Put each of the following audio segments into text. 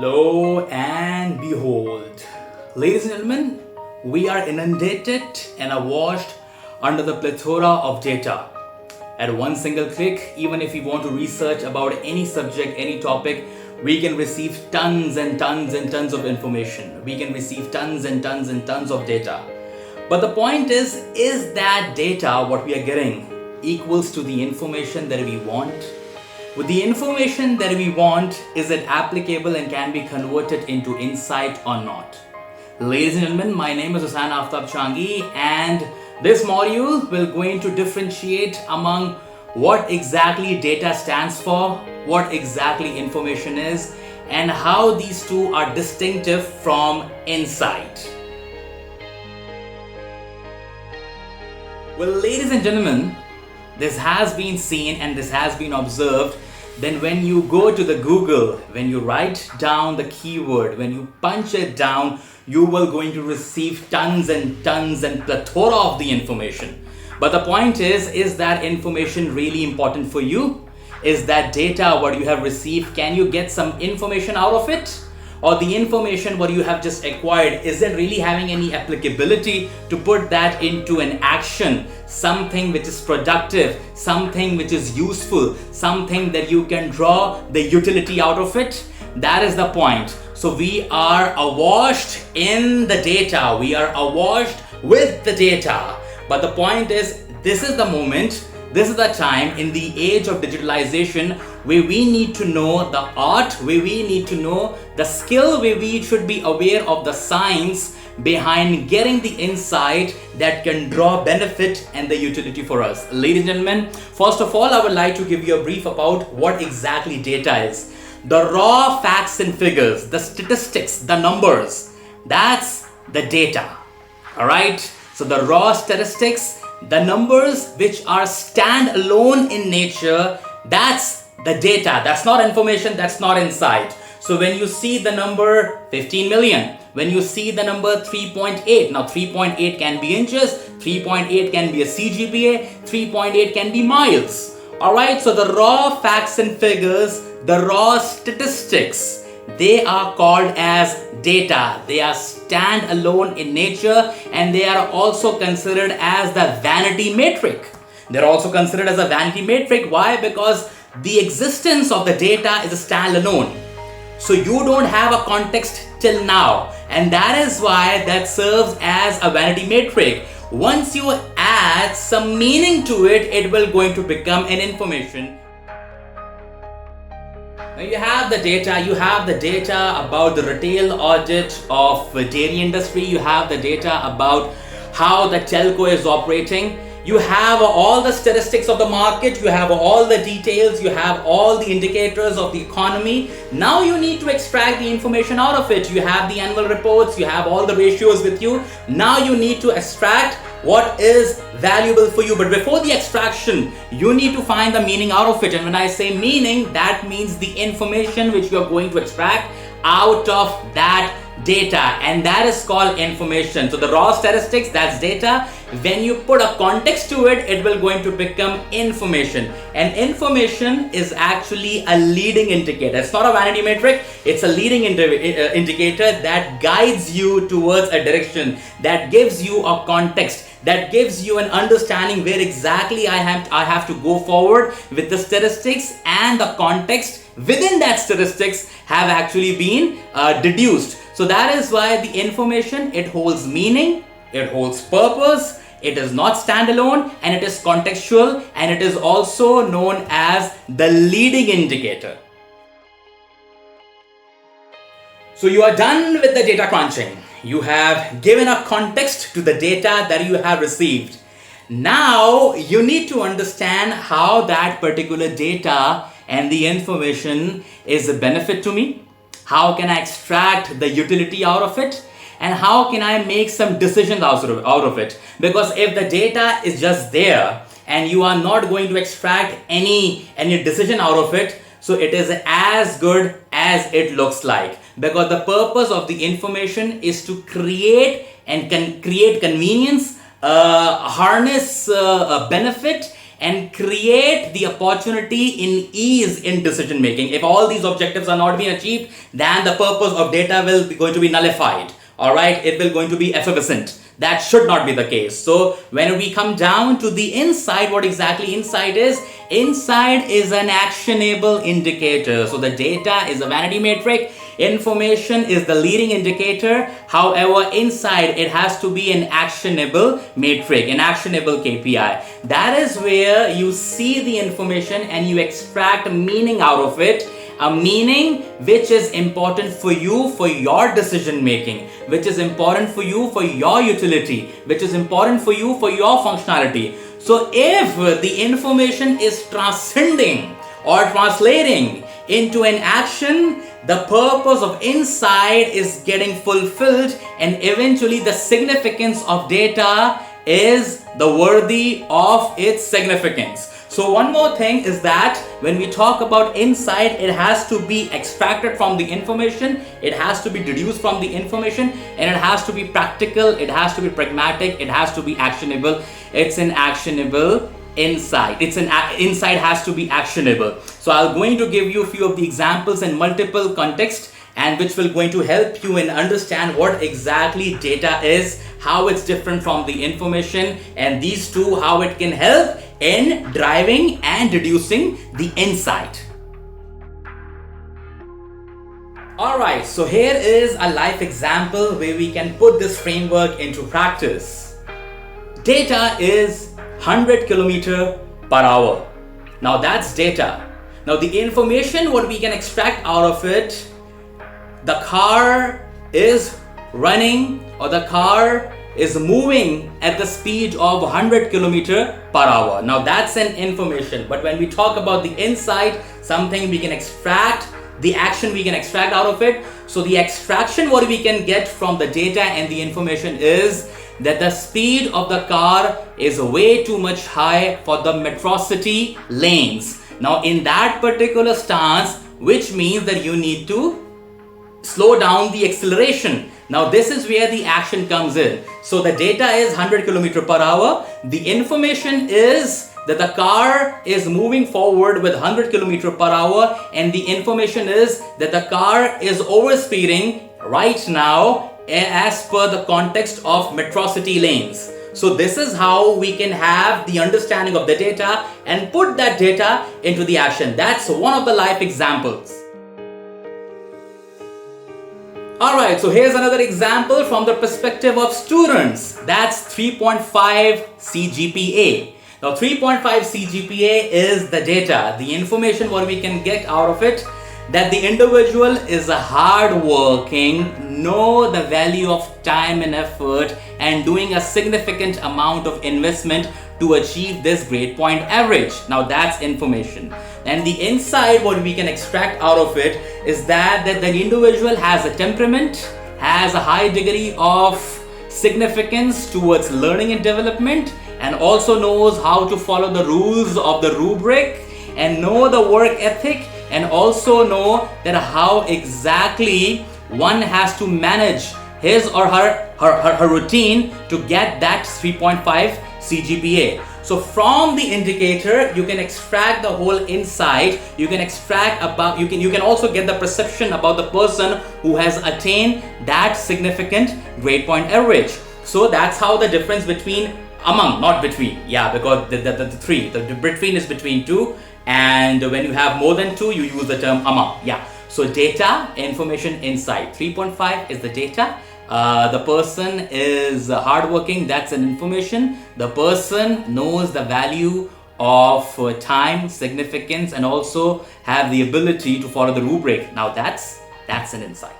Lo and behold, ladies and gentlemen, we are inundated and awashed under the plethora of data. At one single click, even if we want to research about any subject, any topic, we can receive tons and tons and tons of information. We can receive tons and tons and tons of data. But the point is that data, what we are getting, equals to the information that we want? With the information that we want, is it applicable and can be converted into insight or not? Ladies and gentlemen, my name is Hussain Aftab Changi, and this module will going to differentiate among what exactly data stands for, what exactly information is, and how these two are distinctive from insight. Well, ladies and gentlemen, this has been seen and this has been observed. Then when you go to the Google, when you write down the keyword, when you punch it down, you will going to receive tons and tons and plethora of the information. But the point is that information really important for you? Is that data what you have received, can you get some information out of it? Or the information what you have just acquired, is it really having any applicability to put that into an action, something which is productive, something which is useful, something that you can draw the utility out of it? That is the point. So we are awashed in the data, we are awashed with the data. But the point is, this is the moment, this is the time in the age of digitalization where we need to know the art, where we need to know the skill, where we should be aware of the science behind getting the insight that can draw benefit and the utility for us. Ladies and gentlemen, first of all, I would like to give you a brief about what exactly data is. The raw facts and figures, the statistics, the numbers, that's the data. Alright, so the raw statistics, the numbers which are stand-alone in nature, that's the data. That's not information, that's not insight. So when you see the number 15 million, when you see the number 3.8, now 3.8 can be inches, 3.8 can be a CGPA, 3.8 can be miles. Alright, so the raw facts and figures, the raw statistics, they are called as data. They are stand-alone in nature, and they are also considered as the vanity metric. They're also considered as a vanity metric. Why? Because the existence of the data is a stand-alone. So you don't have a context till now, and that is why that serves as a vanity metric. Once you add some meaning to it, it will going to become an information. Now you have the data about the retail audit of the dairy industry, you have the data about how the telco is operating, you have all the statistics of the market, you have all the details, you have all the indicators of the economy. Now you need to extract the information out of it. You have the annual reports, you have all the ratios with you. Now you need to extract what is valuable for you. But before the extraction, you need to find the meaning out of it. And when I say meaning, that means the information which you are going to extract out of that data, and that is called information. So the raw statistics, that's data. When you put a context to it, it will going to become information. And information is actually a leading indicator. It's not a vanity metric, it's a leading indicator that guides you towards a direction, that gives you a context, that gives you an understanding where exactly I have to go forward with the statistics, and the context within that statistics have actually been deduced. So that is why the information, it holds meaning, it holds purpose, it is not standalone, and it is contextual, and it is also known as the leading indicator. So you are done with the data crunching. You have given a context to the data that you have received. Now you need to understand how that particular data and the information is a benefit to me. How can I extract the utility out of it? And how can I make some decisions out of it? Because if the data is just there and you are not going to extract any decision out of it, so it is as good as it looks like. Because the purpose of the information is to create convenience, harness a benefit, and create the opportunity in ease in decision making. If all these objectives are not being achieved, then the purpose of data will be going to be nullified. All right, it will going to be effervescent. That should not be the case. So when we come down to the insight, what exactly insight is? Insight is an actionable indicator. So the data is a vanity metric. Information is the leading indicator. However, inside it has to be an actionable metric, an actionable KPI. That is where you see the information and you extract meaning out of it. A meaning which is important for you for your decision making, which is important for you for your utility, which is important for you for your functionality. So if the information is transcending or translating into an action, the purpose of insight is getting fulfilled, and eventually the significance of data is the worthy of its significance. So one more thing is that when we talk about insight, it has to be extracted from the information, it has to be deduced from the information, and it has to be practical, it has to be pragmatic, it has to be actionable. It's an actionable insight. Insight has to be actionable. So I'm going to give you a few of the examples in multiple contexts, and which will going to help you in understand what exactly data is, how it's different from the information, and these two, how it can help in driving and reducing the insight. Alright, so here is a life example where we can put this framework into practice. Data is 100 km per hour. Now that's data. Now the information what we can extract out of it, the car is running or the car is moving at the speed of 100 km per hour. Now that's an information. But when we talk about the insight, something we can extract, the action we can extract out of it. So the extraction what we can get from the data and the information is that the speed of the car is way too much high for the metrocity lanes. Now in that particular stance, which means that you need to slow down the acceleration. Now this is where the action comes in. So the data is 100 km per hour. The information is that the car is moving forward with 100 km per hour, and the information is that the car is overspeeding right now as per the context of metrocity lanes. So this is how we can have the understanding of the data and put that data into the action. That's one of the life examples. Alright, so here's another example from the perspective of students. That's 3.5 CGPA. Now 3.5 CGPA is the data, the information what we can get out of it, that the individual is hardworking, know the value of time and effort, and doing a significant amount of investment to achieve this grade point average. Now that's information. And the insight what we can extract out of it is that the individual has a temperament, has a high degree of significance towards learning and development, and also knows how to follow the rules of the rubric and know the work ethic, and also know that how exactly one has to manage his or her routine to get that 3.5 CGPA. So from the indicator, you can extract the whole insight. You can extract about, you can also get the perception about the person who has attained that significant grade point average. So that's how the difference between, among, not between, yeah, because the three, the between is between two, and when you have more than two, you use the term among, yeah. So data, information, insight. 3.5 is the data. The person is hardworking, that's an information. The person knows the value of time, significance, and also have the ability to follow the rubric. Now that's an insight.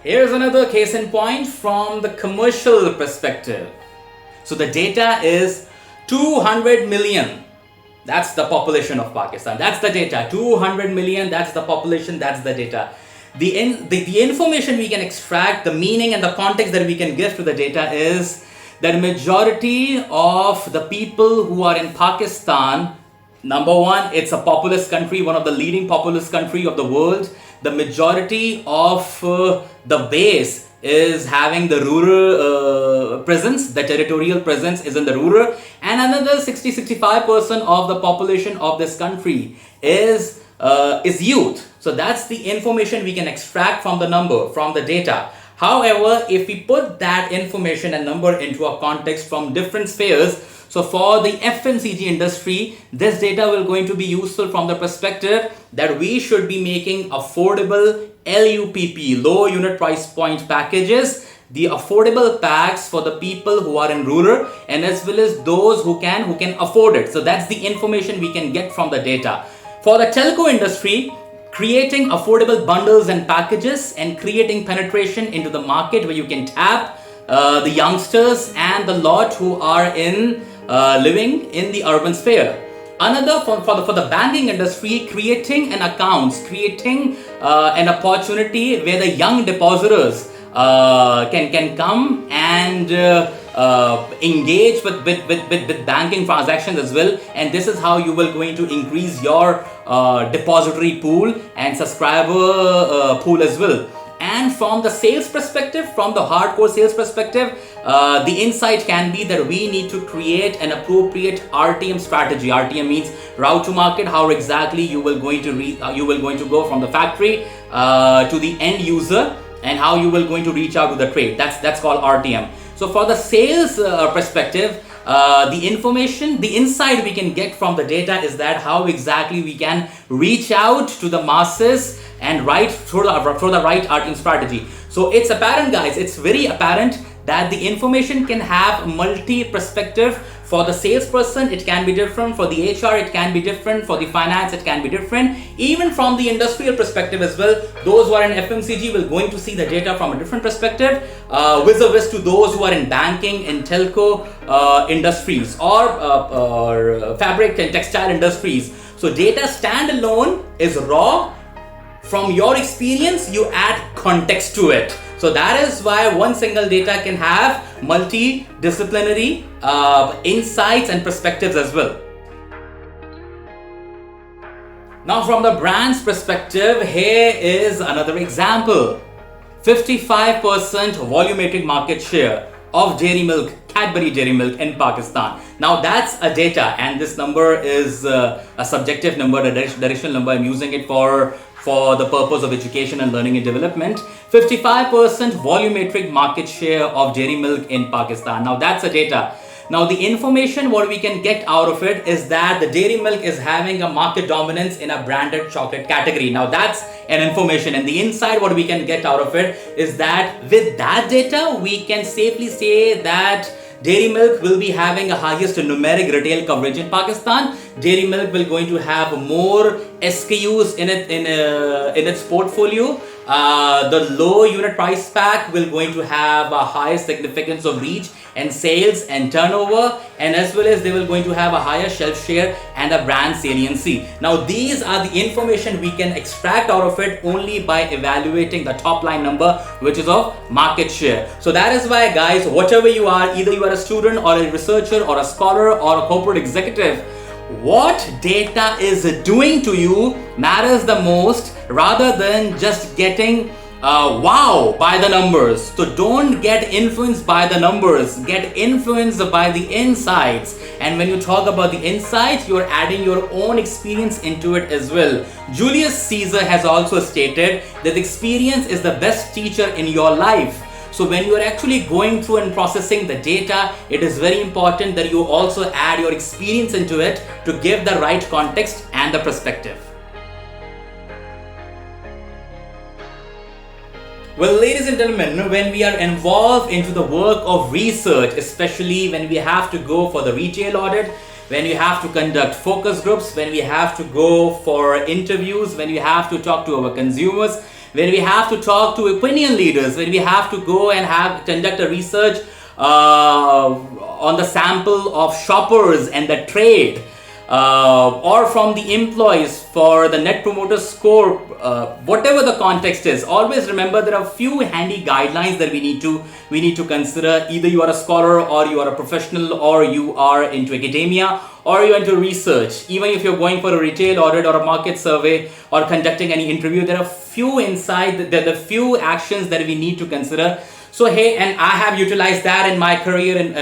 Here's another case in point from the commercial perspective. So the data is 200 million. That's the population of Pakistan. That's the data. 200 million, that's the population, that's the data. The information we can extract, the meaning and the context that we can give to the data is that majority of the people who are in Pakistan, number one, it's a populous country, one of the leading populous country of the world. The majority of the base is having the rural presence, the territorial presence is in the rural, and another 60-65% of the population of this country is youth. So that's the information we can extract from the number, from the data. However, if we put that information and number into a context from different spheres, so for the FMCG industry, this data will going to be useful from the perspective that we should be making affordable LUPP, low unit price point packages, the affordable packs for the people who are in rural, and as well as those who can afford it. So that's the information we can get from the data. For the telco industry, creating affordable bundles and packages and creating penetration into the market where you can tap the youngsters and the lot who are living in the urban sphere. Another for the banking industry, creating an accounts, creating an opportunity where the young depositors can come and engage with banking transactions as well, and this is how you will going to increase your depository pool and subscriber pool as well. And from the sales perspective, from the hardcore sales perspective, the insight can be that we need to create an appropriate RTM strategy. RTM means route to market, how exactly you will going to go from the factory to the end user, and how you will going to reach out to the trade. That's called RTM. So for the sales perspective, the information, the insight we can get from the data is that how exactly we can reach out to the masses and through the right RTM strategy. So it's apparent, guys, it's very apparent that the information can have multi-perspective. For the salesperson, it can be different. For the HR, it can be different. For the finance, it can be different. Even from the industrial perspective as well, those who are in FMCG will going to see the data from a different perspective, vis-a-vis to those who are in banking and telco industries or fabric and textile industries. So data standalone is raw. From your experience, you add context to it. So that is why one single data can have multidisciplinary insights and perspectives as well. Now from the brand's perspective, here is another example. 55% volumetric market share of dairy milk, Cadbury Dairy Milk in Pakistan. Now that's a data, and this number is a subjective number, a directional number. I'm using it for the purpose of education and learning and development. 55% volumetric market share of dairy milk in Pakistan. Now that's a data. Now the information what we can get out of it is that the dairy milk is having a market dominance in a branded chocolate category. Now that's an information, and the insight what we can get out of it is that with that data we can safely say that dairy milk will be having a highest numeric retail coverage in Pakistan. Dairy milk will going to have more SKUs in its portfolio. The low unit price pack will going to have a higher significance of reach and sales and turnover, and as well as they will going to have a higher shelf share and a brand saliency. Now these are the information we can extract out of it only by evaluating the top line number, which is of market share. So that is why, guys, whatever you are, either you are a student or a researcher or a scholar or a corporate executive, what data is doing to you matters the most, rather than just getting wow by the numbers. So don't get influenced by the numbers, get influenced by the insights. And when you talk about the insights, you're adding your own experience into it as well. Julius Caesar has also stated that experience is the best teacher in your life. So when you are actually going through and processing the data, it is very important that you also add your experience into it to give the right context and the perspective. Well, ladies and gentlemen, when we are involved into the work of research, especially when we have to go for the retail audit, when you have to conduct focus groups, when we have to go for interviews, when we have to talk to our consumers, when we have to talk to opinion leaders, when we have to go and conduct a research on the sample of shoppers and the trade, or from the employees for the net promoter score, whatever the context is, always remember there are few handy guidelines that we need to consider. Either you are a scholar, or you are a professional, or you are into academia, or you're into research. Even if you're going for a retail audit or a market survey or conducting any interview, there are few there are few actions that we need to consider. So hey, and I have utilized that in my career in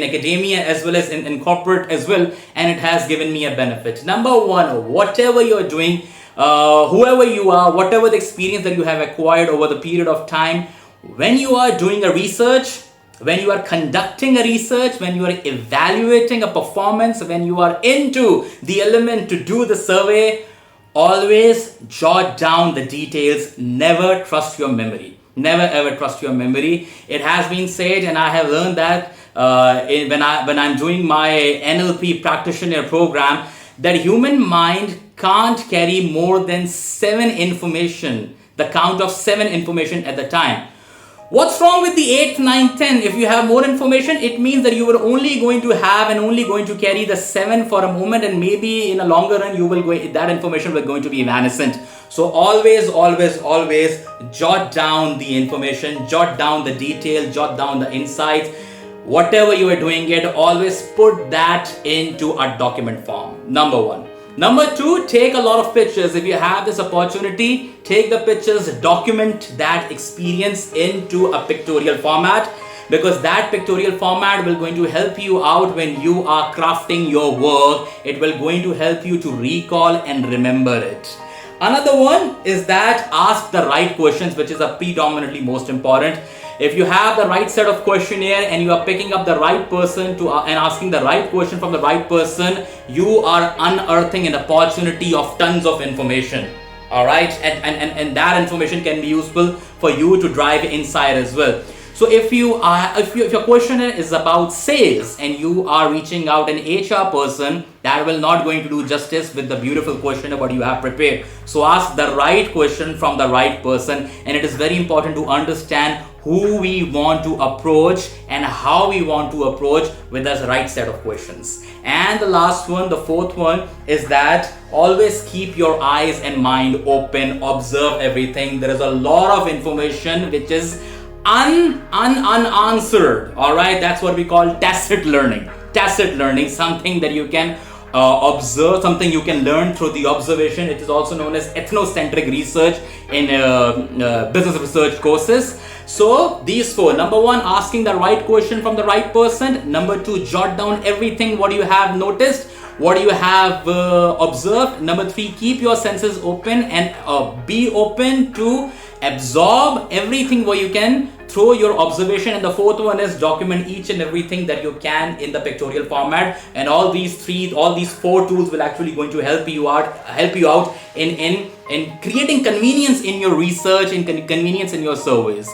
academia as well as in corporate as well, and it has given me a benefit. Number one, whatever you're doing, whoever you are, whatever the experience that you have acquired over the period of time, when you are doing a research, when you are conducting a research, when you are evaluating a performance, when you are into the element to do the survey, always jot down the details. Never trust your memory. Never ever trust your memory. It has been said, and I have learned that when I'm doing my NLP practitioner program, that human mind can't carry more than 7 information, the count of 7 information at the time. What's wrong with the 8th, 9th, 10? If you have more information, it means that you were only going to have and only going to carry the 7 for a moment, and maybe in a longer run that information will going to be evanescent. So always jot down the information, jot down the detail, jot down the insights. Whatever you are doing it, always put that into a document form. Number 1. Number 2, take a lot of pictures. If you have this opportunity, take the pictures, document that experience into a pictorial format, because that pictorial format will going to help you out when you are crafting your work. It will going to help you to recall and remember it. Another one is that ask the right questions, which is a predominantly most important. If you have the right set of questionnaire and you are picking up the right person and asking the right question from the right person, you are unearthing an opportunity of tons of information. All right, and that information can be useful for you to drive insight as well. So if your questionnaire is about sales and you are reaching out an HR person, that will not going to do justice with the beautiful questionnaire what you have prepared. So ask the right question from the right person, and it is very important to understand who we want to approach and how we want to approach with the right set of questions. And the last one, the 4th one, is that always keep your eyes and mind open, observe everything. There is a lot of information which is unanswered. All right, that's what we call tacit learning. Tacit learning, something that you can observe, something you can learn through the observation. It is also known as ethnocentric research in business research courses. So these 4: number 1, asking the right question from the right person. Number 2, jot down everything what you have noticed, what you have observed. Number 3, keep your senses open and be open to absorb everything where you can through your observation. And the 4th one is document each and everything that you can in the pictorial format. And all these 4 tools will actually going to help you out in creating convenience in your research, in convenience in your surveys.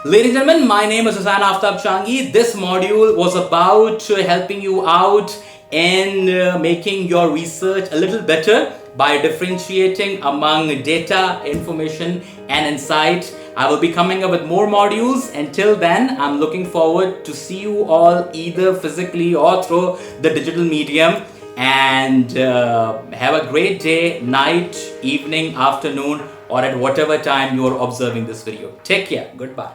Ladies and gentlemen, my name is Hussain Aftab Changi. This module was about helping you out in making your research a little better by differentiating among data, information, and insight. I will be coming up with more modules. Until then, I'm looking forward to see you all either physically or through the digital medium. And have a great day, night, evening, afternoon, or at whatever time you are observing this video. Take care. Goodbye.